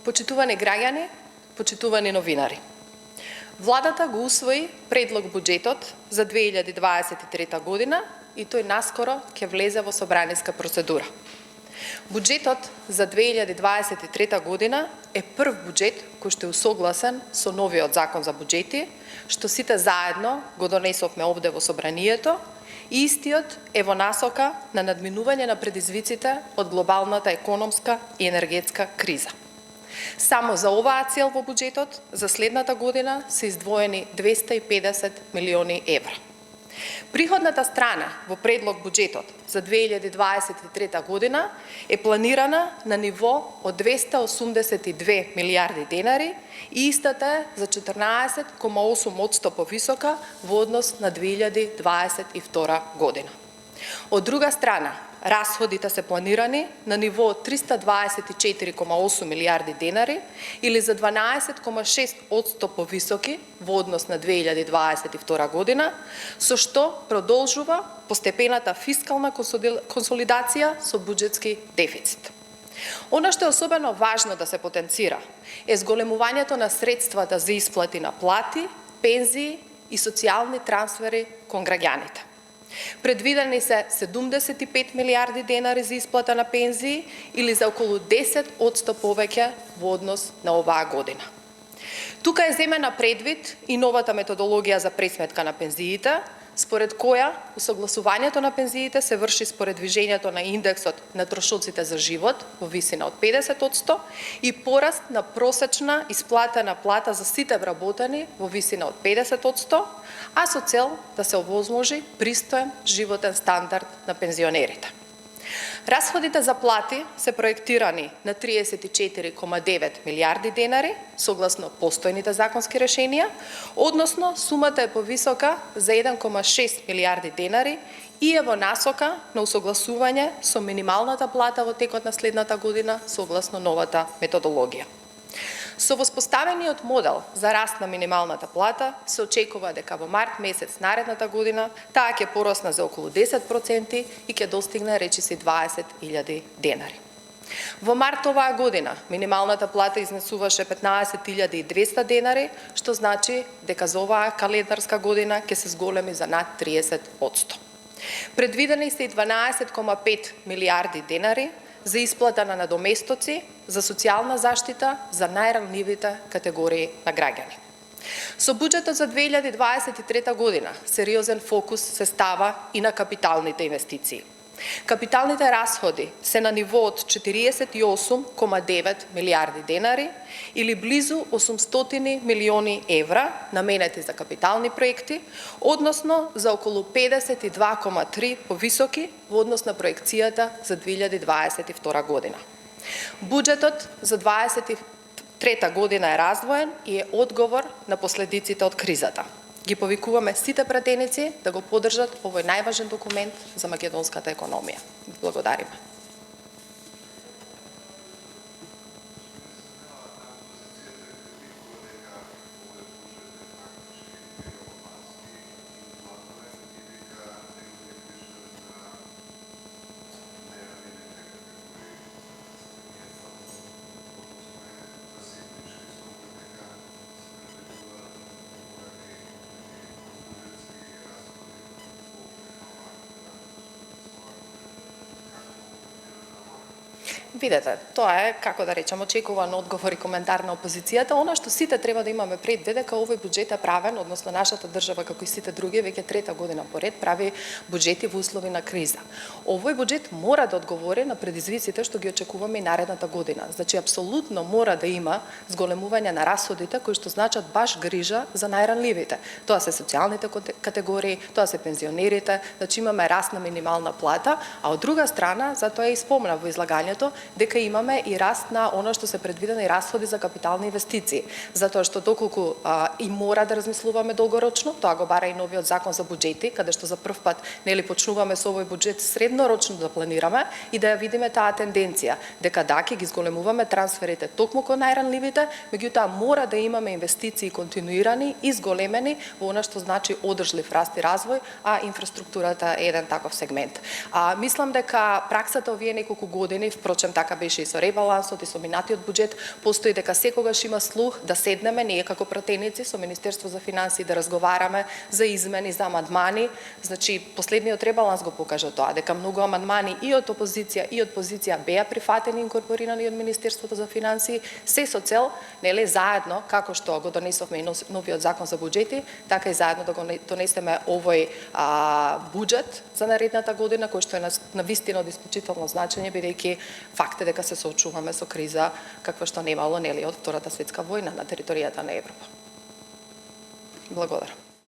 Почитувани граѓани, почитувани новинари. Владата го усвои предлог буџетот за 2023 година и тој наскоро ќе влезе во собраниска процедура. Буџетот за 2023 година е прв буџет кој што е усогласен со новиот закон за буџети, што сите заедно го донесовме овде во собранието, и истиот е во насока на надминување на предизвиците од глобалната економска и енергетска криза. Само за оваа цел во буџетот за следната година се издвоени 250 милиони евра. Приходната страна во предлог буџетот за 2023 година е планирана на ниво од 282 милиарди денари и истата е за 14,8% повисока во однос на 2022 година. Од друга страна, расходите се планирани на ниво од 324,8 милиарди денари или за 12,6% повисоки во однос на 2022 година, со што продолжува постепената фискална консолидација со буџетски дефицит. Она што е особено важно да се потенцира е зголемувањето на средствата за исплати на плати, пензии и социјални трансфери кон граѓаните. Предвидени се 75 милиарди денари за исплата на пензии или за околу 10% повеќе во однос на оваа година. Тука е земена предвид и новата методологија за пресметка на пензиите, според која усогласувањето на пензиите се врши според движењето на индексот на трошоците за живот во висина од 50% и пораст на просечна исплатена плата за сите вработени во висина од 50%, а со цел да се овозможи пристоен животен стандард на пензионерите. Расходите за плати се проектирани на 34,9 милиарди денари, согласно постојните законски решенија, односно сумата е повисока за 1,6 милиарди денари и е во насока на усогласување со минималната плата во текот на следната година, согласно новата методологија. Со воспоставениот модел за раст на минималната плата се очекува дека во март месец наредната година таа ќе порасне за околу 10% и ќе достигне речиси 20.000 денари. Во март оваа година минималната плата изнесуваше 15.200 денари, што значи дека за оваа календарска година ќе се зголеми за над 30%. Предвидени се и 12,5 милиарди денари за исплата на надоместоци за социјална заштита за најранливите категории на граѓани. Со буџетот за 2023 година сериозен фокус се става и на капиталните инвестиции. Капиталните расходи се на ниво од 48,9 милиарди денари или близу 800 милиони евра наменети за капитални проекти, односно за околу 52,3 повисоки во однос на проекцијата за 2022 година. Буџетот за 2023 година е раздвоен и е одговор на последиците од кризата. Ги повикуваме сите пратеници да го поддржат овој најважен документ за македонската економија. Благодариме. Видете, тоа е, како да речам, очекуван одговор и коментар на опозицијата. Она што сите треба да имаме предвид дека овој буџет е правен, односно нашата држава, како и сите други, веќе трета година поред прави буџети во услови на криза. Овој буџет мора да одговори на предизвиците што ги очекуваме и наредната година. Значи, апсолутно мора да има зголемување на расходите кои што значат баш грижа за најранливите. Тоа се социјалните категории, тоа се пензионерите, значи имаме раст на минимална плата, а од друга страна, затоа и спомнав во излагањето, дека имаме и раст на она што се предвидени расходи за капитални инвестиции, затоа што доколку и мора да размислуваме долгорочно, тоа го бара и новиот закон за буџети, каде што за прв пат нели почнуваме со овој буџет среднорочно да планираме и да ја видиме таа тенденција, дека да ќе ги зголемуваме трансферите токму кон најранливите, меѓутоа мора да имаме инвестиции континуирани и зголемени во она што значи одржлив раст и развој, а инфраструктурата е еден таков сегмент. Мислам дека праксата овие неколку години, впрочем така беше и со ребалансот и со минатиот буџет, постои дека секогаш има слух да седнеме ние како пратеници со Министерство за финансии да разговараме за измени, за амандмани. Значи последниот ребаланс го покажа тоа, дека многу амандмани и од опозиција и од позиција беа прифатени и инкорпорирани од Министерството за финансии, се со цел, нели, заедно како што го донесовме и новиот закон за буџети, така и заедно да го донесеме овој буџет за наредната година, кој што е на вистина од исклучително значење, бидејќи факт е дека се соочуваме со криза каква што немало, нели, од Втората светска војна на територијата на Европа. Благодарам.